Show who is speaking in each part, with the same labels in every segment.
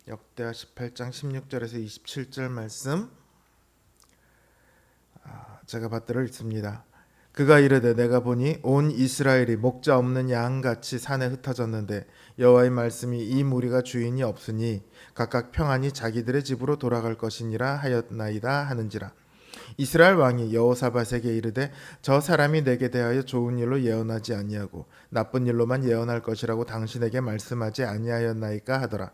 Speaker 1: 역대하 18장 16절에서 27절 말씀 제가 받들어 읽습니다. 그가 이르되 내가 보니 온 이스라엘이 목자 없는 양같이 산에 흩어졌는데 여호와의 말씀이 이 무리가 주인이 없으니 각각 평안히 자기들의 집으로 돌아갈 것이니라 하였나이다 하는지라. 이스라엘 왕이 여호사밧에게 이르되 저 사람이 내게 대하여 좋은 일로 예언하지 아니하고 나쁜 일로만 예언할 것이라고 당신에게 말씀하지 아니하였나이까 하더라.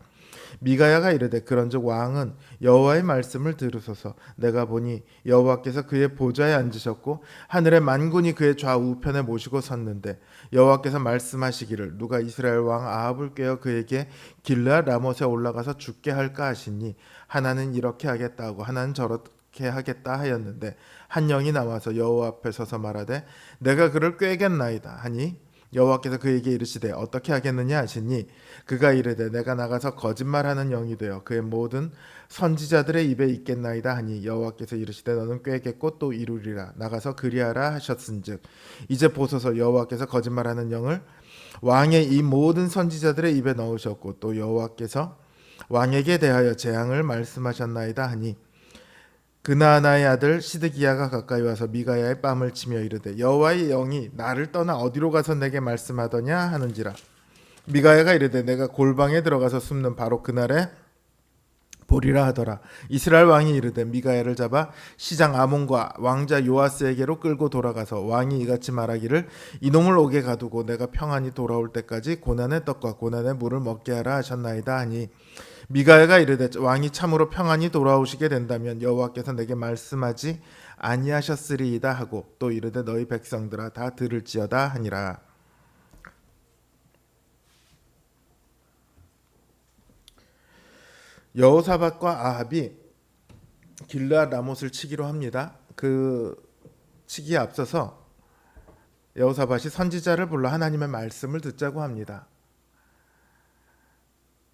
Speaker 1: 미가야가 이르되 그런즉 왕은 여호와의 말씀을 들으소서. 내가 보니 여호와께서 그의 보좌에 앉으셨고 하늘의 만군이 그의 좌우편에 모시고 섰는데 여호와께서 말씀하시기를 누가 이스라엘 왕 아합을 꾀어 그에게 길르앗 라못에 올라가서 죽게 할까 하시니 하나는 이렇게 하겠다 하고 하나는 저렇게 하겠다 하였는데 한 영이 나와서 여호와 앞에 서서 말하되 내가 그를 꾀겠나이다 하니 여호와께서 그에게 이르시되 어떻게 하겠느냐 하시니 그가 이르되 내가 나가서 거짓말하는 영이 되어 그의 모든 선지자들의 입에 있겠나이다 하니 여호와께서 이르시되 너는 꾀겠고 또 이루리라 나가서 그리하라 하셨은즉 이제 보소서 여호와께서 거짓말하는 영을 왕의 이 모든 선지자들의 입에 넣으셨고 또 여호와께서 왕에게 대하여 재앙을 말씀하셨나이다 하니 그나아나의 아들 시드기야가 가까이 와서 미가야의 뺨을 치며 이르되 여호와의 영이 나를 떠나 어디로 가서 내게 말씀하더냐 하는지라. 미가야가 이르되 내가 골방에 들어가서 숨는 바로 그날에 보리라 하더라. 이스라엘 왕이 이르되 미가야를 잡아 시장 아몬과 왕자 요아스에게로 끌고 돌아가서 왕이 이같이 말하기를 이놈을 옥에 가두고 내가 평안히 돌아올 때까지 고난의 떡과 고난의 물을 먹게 하라 하셨나이다 하니 미가야가 이르되 왕이 참으로 평안히 돌아오시게 된다면 여호와께서 내게 말씀하지 아니하셨으리이다 하고 또 이르되 너희 백성들아 다 들을지어다 하니라. 여호사밧과 아합이 길르앗 라못을 치기로 합니다. 그 치기에 앞서서 여호사밧이 선지자를 불러 하나님의 말씀을 듣자고 합니다.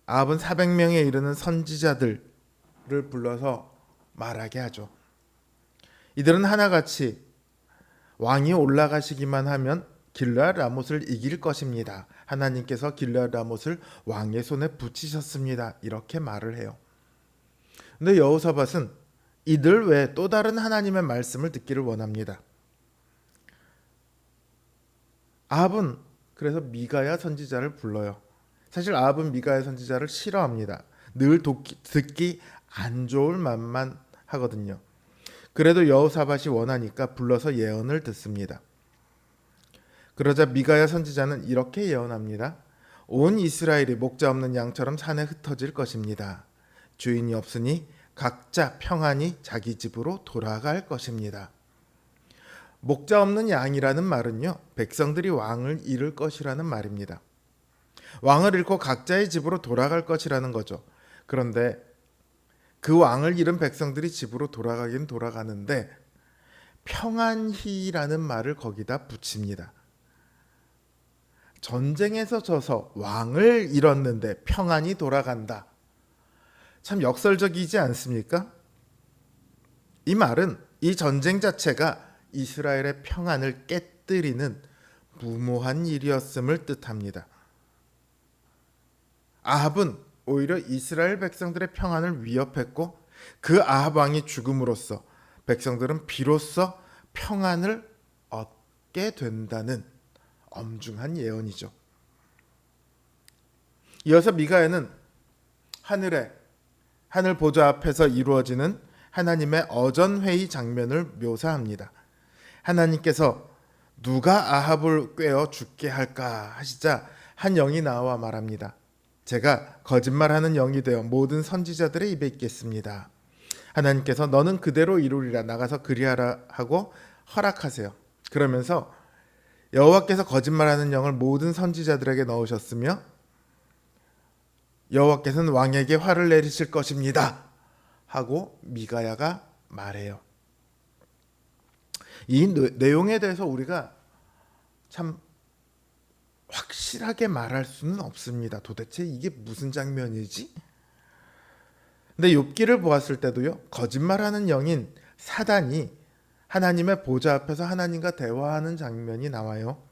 Speaker 1: 아합은 400명에 이르는 선지자들을 불러서 말하게 하죠. 이들은 하나같이 왕이 올라가시기만 하면 길르앗 라못을 이길 것입니다. 하나님께서 길르앗 라못을 왕의 손에 붙이셨습니다. 이렇게 말을 해요. 근데 여호사밧은 이들 외에 또 다른 하나님의 말씀을 듣기를 원합니다. 아합은 그래서 미가야 선지자를 불러요. 사실 아합은 미가야 선지자를 싫어합니다. 늘 듣기 안 좋을 말만 하거든요. 그래도 여호사밧이 원하니까 불러서 예언을 듣습니다. 그러자 미가야 선지자는 이렇게 예언합니다. 온 이스라엘이 목자 없는 양처럼 산에 흩어질 것입니다. 주인이 없으니 각자 평안히 자기 집으로 돌아갈 것입니다. 목자 없는 양이라는 말은요, 백성들이 왕을 잃을 것이라는 말입니다. 왕을 잃고 각자의 집으로 돌아갈 것이라는 거죠. 그런데 그 왕을 잃은 백성들이 집으로 돌아가긴 돌아가는데 평안히라는 말을 거기다 붙입니다. 전쟁에서 져서 왕을 잃었는데 평안히 돌아간다. 참 역설적이지 않습니까? 이 말은 이 전쟁 자체가 이스라엘의 평안을 깨뜨리는 무모한 일이었음을 뜻합니다. 아합은 오히려 이스라엘 백성들의 평안을 위협했고 그 아합 왕이 죽음으로써 백성들은 비로소 평안을 얻게 된다는 엄중한 예언이죠. 이어서 미가야는 하늘 보좌 앞에서 이루어지는 하나님의 어전회의 장면을 묘사합니다. 하나님께서 누가 아합을 꾀어 죽게 할까 하시자 한 영이 나와 말합니다. 제가 거짓말하는 영이 되어 모든 선지자들의 입에 있겠습니다. 하나님께서 너는 그대로 이루리라 나가서 그리하라 하고 허락하세요. 그러면서 여호와께서 거짓말하는 영을 모든 선지자들에게 넣으셨으며 여호와께서는 왕에게 화를 내리실 것입니다 하고 미가야가 말해요. 이 내용에 대해서 우리가 참 확실하게 말할 수는 없습니다. 도대체 이게 무슨 장면이지? 근데 욥기를 보았을 때도요, 거짓말하는 영인 사단이 하나님의 보좌 앞에서 하나님과 대화하는 장면이 나와요.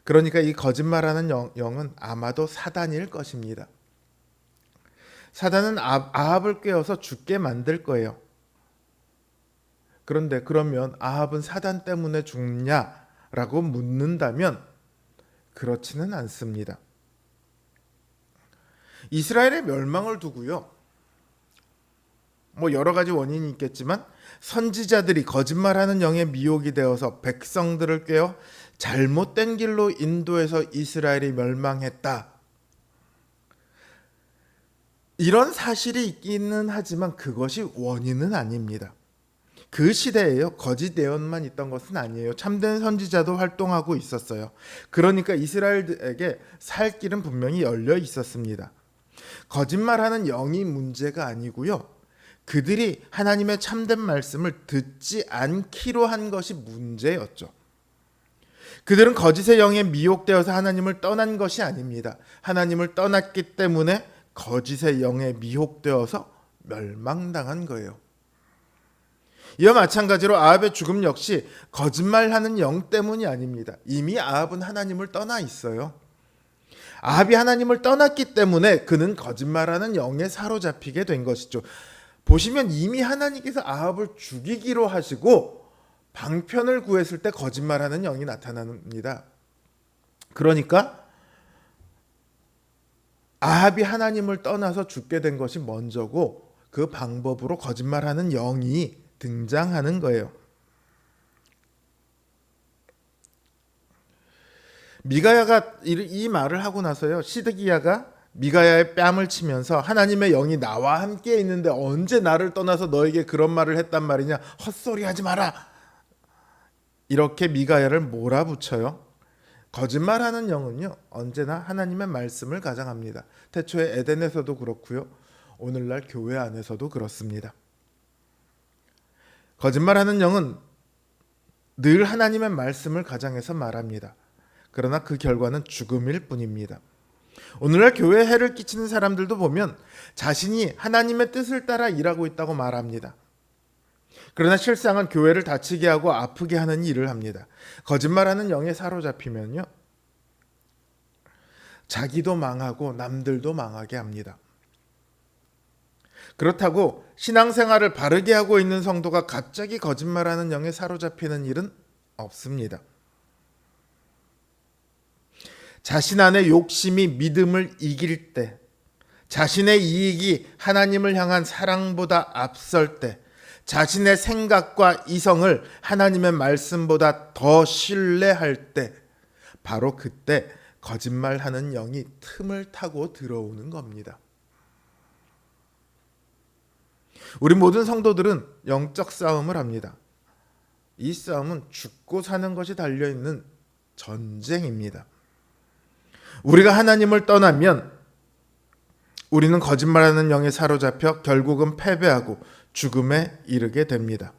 Speaker 1: 그러니까 이 거짓말하는 영은 아마도 사단일 것입니다. 사단은 아합을 꾀어서 죽게 만들 거예요. 그런데 그러면 아합은 사단 때문에 죽냐라고 묻는다면 그렇지는 않습니다. 이스라엘의 멸망을 두고요, 여러 가지 원인이 있겠지만 선지자들이 거짓말하는 영에 미혹이 되어서 백성들을 꾀어 잘못된 길로 인도해서 이스라엘이 멸망했다, 이런 사실이 있기는 하지만 그것이 원인은 아닙니다. 그 시대에요, 거짓 예언만 있던 것은 아니에요. 참된 선지자도 활동하고 있었어요. 그러니까 이스라엘에게 살 길은 분명히 열려 있었습니다. 거짓말하는 영이 문제가 아니고요, 그들이 하나님의 참된 말씀을 듣지 않기로 한 것이 문제였죠. 그들은 거짓의 영에 미혹되어서 하나님을 떠난 것이 아닙니다. 하나님을 떠났기 때문에 거짓의 영에 미혹되어서 멸망당한 거예요. 이와 마찬가지로 아합의 죽음 역시 거짓말하는 영 때문이 아닙니다. 이미 아합은 하나님을 떠나 있어요. 아합이 하나님을 떠났기 때문에 그는 거짓말하는 영에 사로잡히게 된 것이죠. 보시면 이미 하나님께서 아합을 죽이기로 하시고 방편을 구했을 때 거짓말하는 영이 나타납니다. 그러니까 아합이 하나님을 떠나서 죽게 된 것이 먼저고, 그 방법으로 거짓말하는 영이 등장하는 거예요. 미가야가 이 말을 하고 나서요, 시드기야가 미가야의 뺨을 치면서 하나님의 영이 나와 함께 있는데 언제 나를 떠나서 너에게 그런 말을 했단 말이냐, 헛소리 하지 마라, 이렇게 미가야를 몰아붙여요. 거짓말하는 영은요, 언제나 하나님의 말씀을 가장합니다. 태초에 에덴에서도 그렇고요, 오늘날 교회 안에서도 그렇습니다. 거짓말하는 영은 늘 하나님의 말씀을 가장해서 말합니다. 그러나 그 결과는 죽음일 뿐입니다. 오늘날 교회에 해를 끼치는 사람들도 보면 자신이 하나님의 뜻을 따라 일하고 있다고 말합니다. 그러나 실상은 교회를 다치게 하고 아프게 하는 일을 합니다. 거짓말하는 영에 사로잡히면요, 자기도 망하고 남들도 망하게 합니다. 그렇다고 신앙생활을 바르게 하고 있는 성도가 갑자기 거짓말하는 영에 사로잡히는 일은 없습니다. 자신 안에 욕심이 믿음을 이길 때, 자신의 이익이 하나님을 향한 사랑보다 앞설 때, 자신의 생각과 이성을 하나님의 말씀보다 더 신뢰할 때, 바로 그때 거짓말하는 영이 틈을 타고 들어오는 겁니다. 우리 모든 성도들은 영적 싸움을 합니다. 이 싸움은 죽고 사는 것이 달려있는 전쟁입니다. 우리가 하나님을 떠나면 우리는 거짓말하는 영에 사로잡혀 결국은 패배하고 죽음에 이르게 됩니다.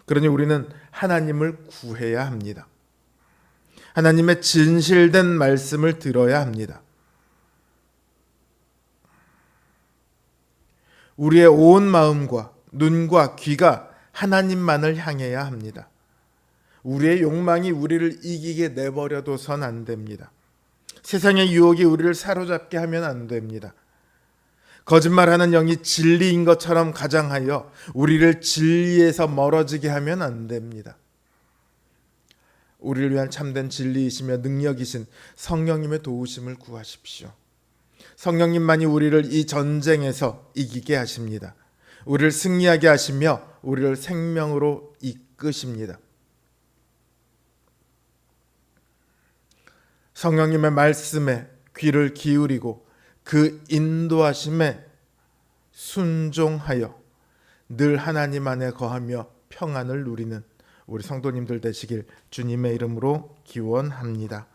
Speaker 1: 그러니 우리는 하나님을 구해야 합니다. 하나님의 진실된 말씀을 들어야 합니다. 우리의 온 마음과 눈과 귀가 하나님만을 향해야 합니다. 우리의 욕망이 우리를 이기게 내버려둬선 안 됩니다. 세상의 유혹이 우리를 사로잡게 하면 안 됩니다. 거짓말하는 영이 진리인 것처럼 가장하여 우리를 진리에서 멀어지게 하면 안 됩니다. 우리를 위한 참된 진리이시며 능력이신 성령님의 도우심을 구하십시오. 성령님만이 우리를 이 전쟁에서 이기게 하십니다. 우리를 승리하게 하시며 우리를 생명으로 이끄십니다. 성령님의 말씀에 귀를 기울이고 그 인도하심에 순종하여 늘 하나님 안에 거하며 평안을 누리는 우리 성도님들 되시길 주님의 이름으로 기원합니다.